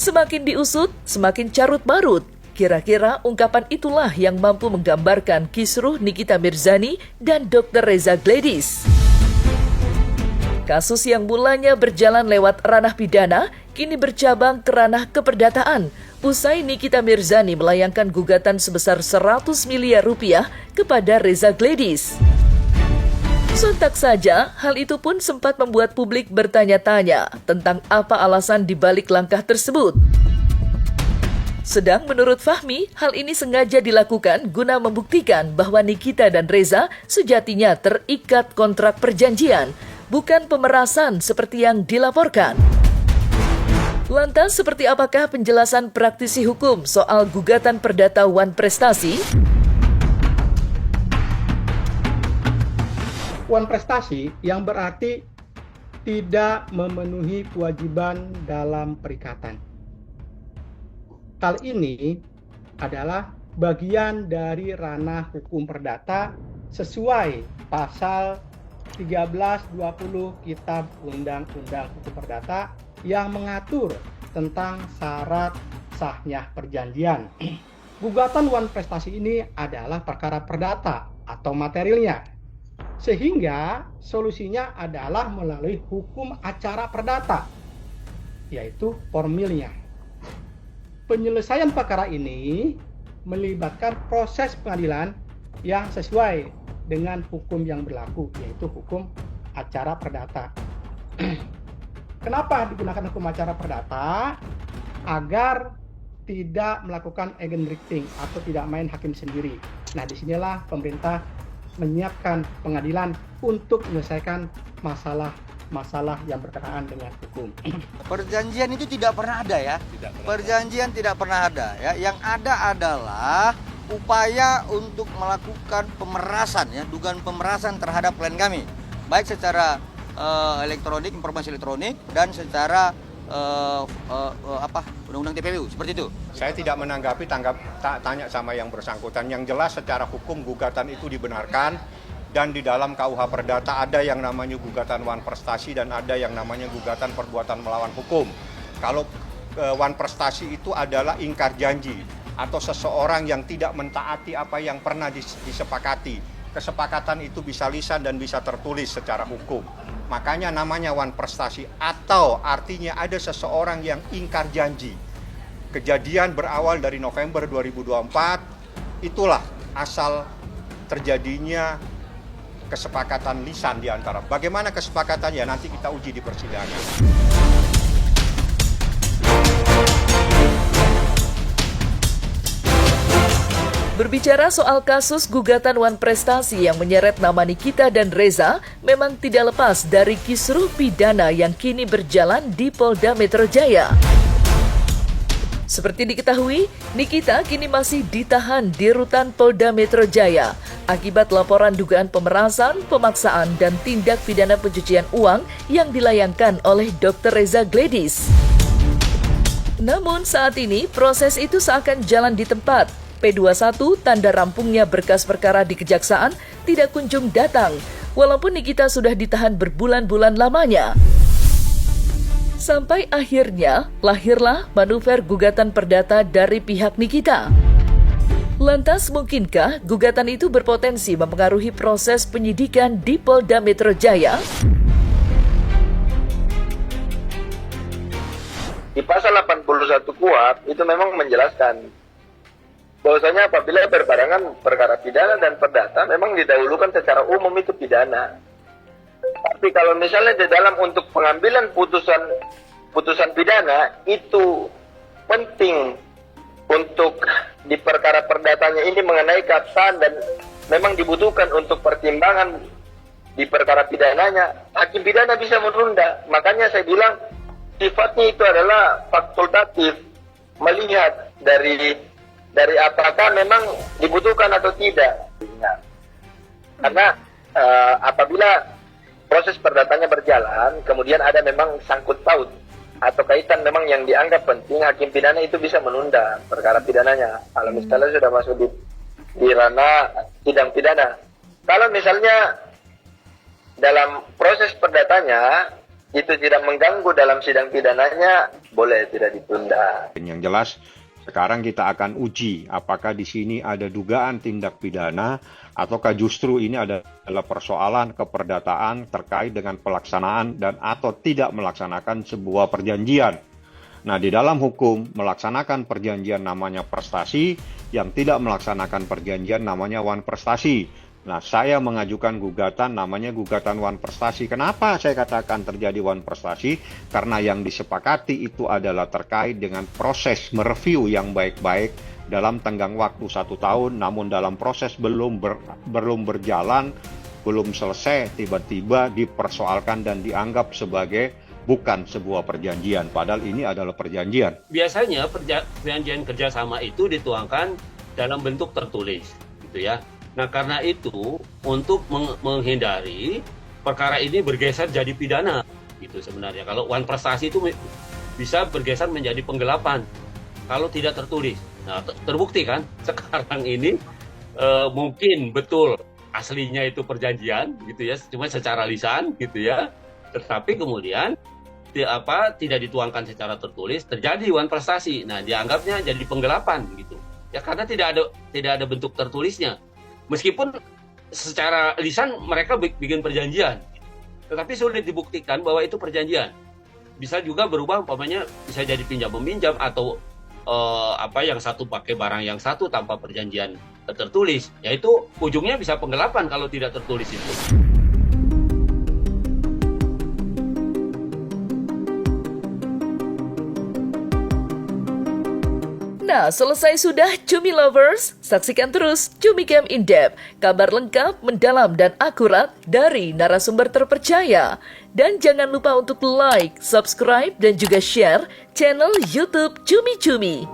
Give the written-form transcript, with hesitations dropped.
Semakin diusut, semakin carut marut. Kira-kira ungkapan itulah yang mampu menggambarkan kisruh Nikita Mirzani dan Dr. Reza Gledis. Kasus yang mulanya berjalan lewat ranah pidana, kini bercabang ke ranah keperdataan. Usai Nikita Mirzani melayangkan gugatan sebesar 100 miliar rupiah kepada Reza Gledis. Sontak saja, hal itu pun sempat membuat publik bertanya-tanya tentang apa alasan dibalik langkah tersebut. Sedang menurut Fahmi, hal ini sengaja dilakukan guna membuktikan bahwa Nikita dan Reza sejatinya terikat kontrak perjanjian, bukan pemerasan seperti yang dilaporkan. Lantas, seperti apakah penjelasan praktisi hukum soal gugatan perdata Wan Prestasi? Wan Prestasi yang berarti tidak memenuhi kewajiban dalam perikatan. Hal ini adalah bagian dari ranah hukum perdata sesuai pasal 1320 Kitab Undang-Undang Hukum Perdata yang mengatur tentang syarat sahnya perjanjian. Gugatan Wan Prestasi ini adalah perkara perdata atau materialnya. Sehingga solusinya adalah melalui hukum acara perdata, yaitu formilnya. Penyelesaian perkara ini melibatkan proses pengadilan yang sesuai dengan hukum yang berlaku, yaitu hukum acara perdata. Kenapa digunakan hukum acara perdata? Agar tidak melakukan eigenbrichting atau tidak main hakim sendiri. Nah, disinilah pemerintah menyiapkan pengadilan untuk menyelesaikan masalah yang berkenaan dengan hukum. Perjanjian itu tidak pernah ada ya. Perjanjian tidak pernah ada ya. Yang ada adalah upaya untuk melakukan pemerasan ya, dugaan pemerasan terhadap klien kami, baik secara elektronik, informasi elektronik, dan secara undang-undang TPPU, seperti itu. Saya tidak menanggapi tanya sama yang bersangkutan. Yang jelas secara hukum gugatan itu dibenarkan, dan di dalam KUH Perdata ada yang namanya gugatan Wan Prestasi dan ada yang namanya gugatan perbuatan melawan hukum. Kalau Wan Prestasi itu adalah ingkar janji atau seseorang yang tidak mentaati apa yang pernah disepakati. Kesepakatan itu bisa lisan dan bisa tertulis secara hukum. Makanya namanya Wan Prestasi, atau artinya ada seseorang yang ingkar janji. Kejadian berawal dari November 2024, itulah asal terjadinya kesepakatan lisan di antara. Bagaimana kesepakatannya nanti kita uji di persidangan. Berbicara soal kasus gugatan Wan Prestasi yang menyeret nama Nikita dan Reza, memang tidak lepas dari kisruh pidana yang kini berjalan di Polda Metro Jaya. Seperti diketahui, Nikita kini masih ditahan di rutan Polda Metro Jaya akibat laporan dugaan pemerasan, pemaksaan, dan tindak pidana pencucian uang yang dilayangkan oleh Dr. Reza Gledis. Namun saat ini proses itu seakan jalan di tempat. P21 tanda rampungnya berkas perkara di Kejaksaan tidak kunjung datang, walaupun Nikita sudah ditahan berbulan-bulan lamanya. Sampai akhirnya lahirlah manuver gugatan perdata dari pihak Nikita. Lantas mungkinkah gugatan itu berpotensi mempengaruhi proses penyidikan di Polda Metro Jaya? Di pasal 81 KUHP itu memang menjelaskan bahwasanya apabila berbarengan perkara pidana dan perdata memang didahulukan secara umum itu pidana. Tapi kalau misalnya di dalam untuk pengambilan putusan pidana itu penting untuk di perkara perdatanya ini mengenai keabsahan dan memang dibutuhkan untuk pertimbangan di perkara pidananya, hakim pidana bisa menunda. Makanya saya bilang sifatnya itu adalah fakultatif, melihat dari apakah memang dibutuhkan atau tidak. Karena apabila proses perdatanya berjalan, kemudian ada memang sangkut paut atau kaitan memang yang dianggap penting, hakim pidana itu bisa menunda perkara pidananya. Kalau misalnya sudah masuk di ranah sidang pidana. Kalau misalnya dalam proses perdatanya itu tidak mengganggu dalam sidang pidananya, boleh tidak ditunda. Yang jelas, sekarang kita akan uji apakah di sini ada dugaan tindak pidana ataukah justru ini adalah persoalan keperdataan terkait dengan pelaksanaan dan atau tidak melaksanakan sebuah perjanjian. Nah, di dalam hukum melaksanakan perjanjian namanya prestasi, yang tidak melaksanakan perjanjian namanya wan prestasi. Nah, saya mengajukan gugatan namanya gugatan wan prestasi. Kenapa saya katakan terjadi wan prestasi? Karena yang disepakati itu adalah terkait dengan proses mereview yang baik-baik dalam tenggang waktu 1 tahun, namun dalam proses belum berjalan, belum selesai, tiba-tiba dipersoalkan dan dianggap sebagai bukan sebuah perjanjian. Padahal ini adalah perjanjian. Biasanya perjanjian kerjasama itu dituangkan dalam bentuk tertulis, gitu ya. Nah, karena itu untuk menghindari perkara ini bergeser jadi pidana, gitu sebenarnya. Kalau wan prestasi itu bisa bergeser menjadi penggelapan kalau tidak tertulis. Nah, terbukti kan sekarang ini mungkin betul aslinya itu perjanjian, gitu ya, cuma secara lisan, gitu ya. Tetapi kemudian tidak dituangkan secara tertulis, terjadi wan prestasi. Nah, dianggapnya jadi penggelapan, gitu. Ya, karena tidak ada bentuk tertulisnya. Meskipun secara lisan mereka bikin perjanjian, tetapi sulit dibuktikan bahwa itu perjanjian. Bisa juga berubah, umpamanya bisa jadi pinjam meminjam atau yang satu pakai barang yang satu tanpa perjanjian tertulis. Yaitu ujungnya bisa penggelapan kalau tidak tertulis itu. Nah, selesai sudah Cumi Lovers? Saksikan terus Cumi Camp In Depth, kabar lengkap, mendalam, dan akurat dari narasumber terpercaya. Dan jangan lupa untuk like, subscribe, dan juga share channel YouTube Cumi Cumi.